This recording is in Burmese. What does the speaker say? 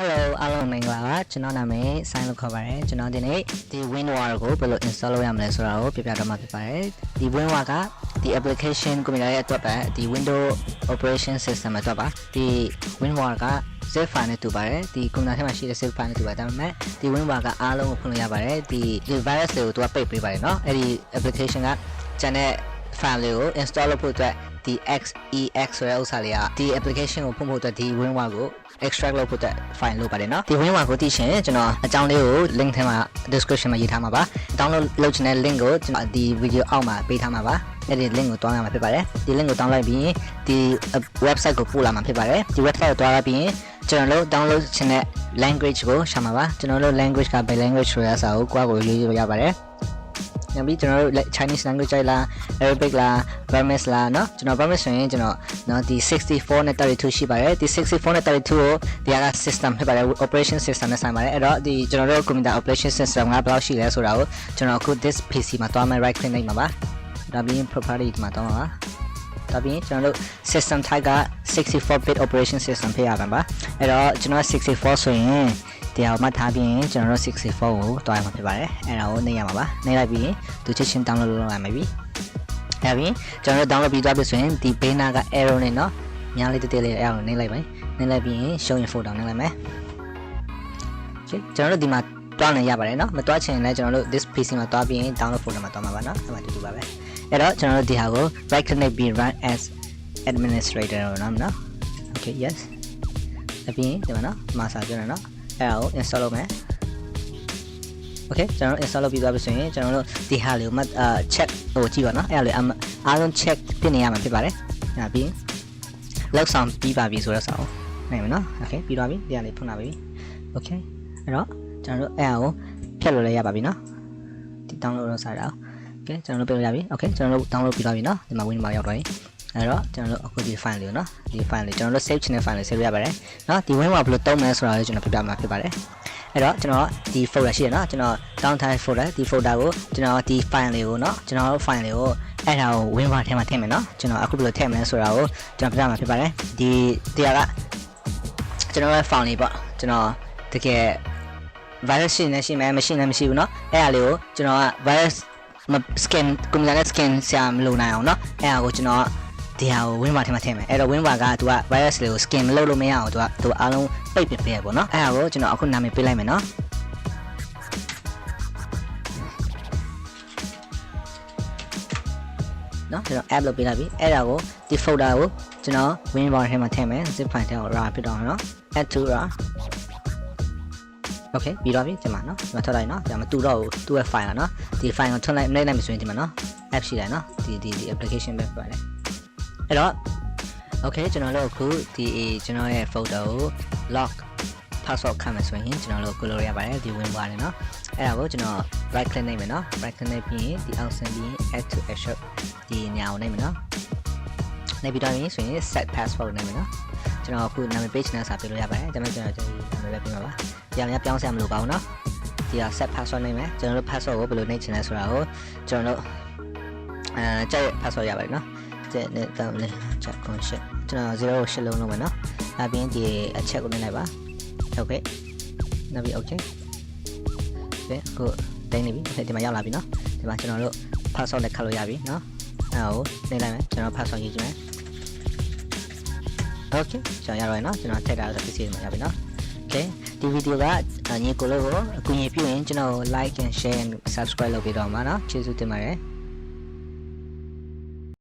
Hello အားလုံးမင်္ဂလာပါကျွန်တော်နာမည်ဆိုင်းလို့ခေါ်ပါတယ်ကျွန်တော်ဒီနေ့ဒီ Winrar ကိုဘယ်လို install လုပ်ရမလဲဆိုတာကိုပြပြတော့မှာဖြစ်ပါတယ်ဒီ Winrar ကဒီ application ကွန်ပျူတာရဲ့အတွက်ပဲဒီ Windows operation system အတွက်ပါဒီ Winrar က zip file နဲ့တူပါတယ်ဒီကွန်ပျူတာထဲမှာရှိတဲ့ zip file နဲ့တူပါတယ်ဒါပေမဲ့ဒီ Winrar ကအားလုံးကိုဖွင့်လို့ရပါတယ်ဒီ virus တွေကိုသူကပိတ်ပေးပါတယ်เนาะအဲ့ဒီ application ကကျန်တဲ့ file တွေကို install လုပ်ဖို့အတွက်ဒီ xex ဆိုတဲ့ဥစ္စာလေးကဒီ application ကိုဖွင့်ဖို့အတွက်ဒီ Winrar ကိုextract လုပ်ဖို့အတွက် file လုပ်ပါတယ်เนาะဒီ Winrar ကိုသိရှင်ကျွန်တော်အကြောင်းလေးကို link ထဲမှာ description မှာရေးထားမှာပါ download လုပ်ချင်တဲ့ link ကိုကျွန်တော်ဒီ video အောက်မှာပေးထားမှာပါအဲ့ဒီ link ကိုတွားရမှာဖြစ်ပါတယ်ဒီ link ကို download ပြီးရင်ဒီ website ကိုပို့လာမှာဖြစ်ပါတယ်ဒီ website ကိုတွားရပြီးရင်ကျွန်တော်တို့ download ချင်တဲ့ language ကိုရှာမှာပါကျွန်တော်တို့ language ကဘယ် language ဆိုရစာကိုကိုယ့်ကိုရေးလို့ရပါတယ်ညပြီးကျွန်တော်တို့ Chinese language လား Arabic လား Burmese လားเนาะကျွန်တော် Burmese ဆိုရင်ကျွန်တော်เนาะဒီ64နဲ့32ရှိပါတယ်ဒီ64နဲ့32ကိုဒီက system ဖြစ်ပါတယ် operation system နဲ့ဆိုင်ပါတယ်အဲ့တော့ဒီကျွန်တော်တို့ computer operation system ကဘယ်လောက်ရှိလဲဆိုတာကိုကျွန်တော်အခု this PC မှာတွားမယ် right click နှိပ်မှာပါဒါပြီးရင် property မှာတွားမှာပါဒါပြီးရင်ကျွန်တော်တို့ system type က64 bit operation system ဖြစ်ရမှာပါအဲ့တော့ကျွန်တော်64ဆိုရင်တရားမှထားပြီးရင်ကျွန်တော်တို့64ကိုတွားရမှာဖြစ်ပါတယ်အဲ့ဒါကိုနှိပ်ရမှာပါနှိပ်လိုက်ပြီးရင်သူချက်ချင်း download လုပ်ရမှာပြီအဲ့ပြီးကျွန်တော်တို့ download ပြီးသွားပြီဆိုရင်ဒီ banner က arrow နဲ့เนาะညာလေးတေးလေး arrow နှိပ်လိုက်ပါနှိပ်လိုက်ပြီးရင် show in folder နှိပ်လိုက်မယ်ကျွန်တော်တို့ဒီမှာတွားနေရပါတယ်เนาะမတွားချင်ရင်လည်းကျွန်တော်တို့ this PC မှာတွားပြီးရင် download folder မှာတွားမှာပါเนาะအဲ့မှာတူတူပါပဲအဲ့တော့ကျွန်တော်တို့ဒီဟာကို right click ပြီး run as administrator เนาะ okay yes အပြင်ဒီမှာเนาะမှာစာပြောနေเนาะအဲ့ဒါကို install လုပ်မယ် okay ကျွန်တော်တို့ install လုပ်ပြီးသွားပြီဆိုရင်ကျွန်တော်တို့ဒီဟာလေးကိုcheck ဟိုကြည့်ပါเนาะအဲ့ဒါလေးအားလုံး check ဖြစ်နေရမှာဖြစ်ပါတယ်အဲ့ပြီးလောက်ဆောင်ပြီးပါပြီဆိုတော့စာအုပ်နိုင်မယ်เนาะ okay ပြီးသွားပြီဒီဟာလေးဖွင့်လာပြီ okay အဲ့တော့ကျွန်တော်တို့အဲ့ဒါကိုဖြတ်လို့လည်းရပါပြီเนาะဒီ download လုပ်စားတာ okay ကျွန်တော်တို့ပြလို့ရပြီ okay ကျွန်တော်တို့ download ပြီးသွားပြီเนาะဒီမှာ Winrar ရောက်သွားပြီအဲ့တော့ကျွန်တော်တို့အခုဒီ file လေးကိုเนาะဒီ file လေးကျွန်တော်တို့ save ချင်တဲ့ file လေး save ရပါတယ်เนาะဒီ Winrar ဘယ်လိုသုံးမလဲဆိုတာကိုကျွန်တော်ပြပြမှာဖြစ်ပါတယ်အဲ့တော့ကျွန်တော်ဒီ folder ရှိတယ်เนาะကျွန်တော် down type folder ဒီ folder ကိုကျွန်တော်ဒီ file လေးကိုเนาะကျွန်တော်တို့ file လေးကိုအဲ့ဒါကို Winrar ထဲမှာထည့်မယ်เนาะကျွန်တော်အခုဘယ်လိုထည့်မလဲဆိုတာကိုကျွန်တော်ပြပြမှာဖြစ်ပါတယ်ဒီတရားကကျွန်တော်ရဲ့ file လေးပေါ့ကျွန်တော်တကယ် virus ရှိနေရှိမယ်မရှိနေမရှိဘူးเนาะအဲ့ဒါလေးကိုကျွန်တော်က virus scan ကွန်ပျူတာနဲ့ scan ဆရာမလုပ်နိုင်အောင်เนาะအဲ့ဒါကိုကျွန်တော်ဒီဟာကို Winrar ထဲမှာထည့်မယ်အဲ့တော့ Winrar ကသူက virus လေးကို scan မလုပ်လို့မရအောင်သူအားလုံးပိတ်ပစ်ပေးရပေါ့เนาะအဲ့ဒါကိုကျွန်တော်အခုနာမည်ပေးလိုက်မယ်เนาะကျွန်တော် app လုပ်ပေးလိုက်ပြီအဲ့ဒါကိုဒီ folder ကိုကျွန်တော် Winrar ထဲမှာထည့်မယ် zip file ထဲကို rar ဖြစ်တော့เนาะ add to rar okay ပြီးတော့ပြီဒီမှာเนาะဒီမှာထွက်လိုက်เนาะဒါမှမတူတော့ဘူးသူ့ရဲ့ file เนาะဒီ file ကိုထွက်လိုက်လိုက်မယ်ဆိုရင်ဒီမှာเนาะ app ရှိတယ်เนาะဒီ application ပဲပြပါတယ်အဲ့တော့ okay ကျွန်တော်တို့အခုဒီကျွန်တော်ရဲ့ folder ကို log password ခန့်မယ်ဆိုရင်ကျွန်တော်တို့ကိုလိုရပါတယ်ဒီ Winrar နဲ့เนาะအဲ့ဒါကိုကျွန်တော် right click နှိပ်မယ်เนาะ right click နှိပ်ပြီးရင်ဒီ အောက်ဆင်းပြီး add to assure ဒီညောင်နှိပ်မယ်เนาะနှိပ်ပြီးတော့ရင်ဆိုရင် set password နှိပ်မယ်เนาะကျွန်တော်အခုနာမည် page နဲ့စာပြလို့ရပါတယ်ဒါပေမဲ့ကျွန်တော်ဒီနာမည်ပဲပြမှာပါဒီအများပြောင်းစရာမလိုပါဘူးเนาะဒီက set password နှိပ်မယ်ကျွန်တော်တို့ password ကိုဘယ်လိုနှိပ်ချင်လဲဆိုတာကိုကျွန်တော်တို့ကြိုက် password ရပါတယ်เนาะတဲ့နဲ့တောင်းလေး check consent ကျွန်တော်0ကို8လုံးလုပ်မယ်เนาะနောက်ပြီးဒီအချက်ကိုနှိပ်လိုက်ပါ okay နောက်ပြီး okay အခုတိုင်းနေပြီဒီမှာရောက်လာပြီเนาะဒီမှာကျွန်တော်တို့ password နဲ့ခတ်လို့ရပြီเนาะအဲ့ဒါကိုနှိပ်လိုက်မယ်ကျွန်တော် password ရေးကြည့်မယ် okay ကျွန်တော်ရတော့เนาะကျွန်တော်ထည့်ထားတဲ့ PC မှာရပြီเนาะ okay ဒီဗီဒီယိုကညီကိုလို့ကိုအကူအညီပြုရင်ကျွန်တော် like and share and subscribe လုပ်ပေးတော့မှာเนาะကျေးဇူးတင်ပါတယ်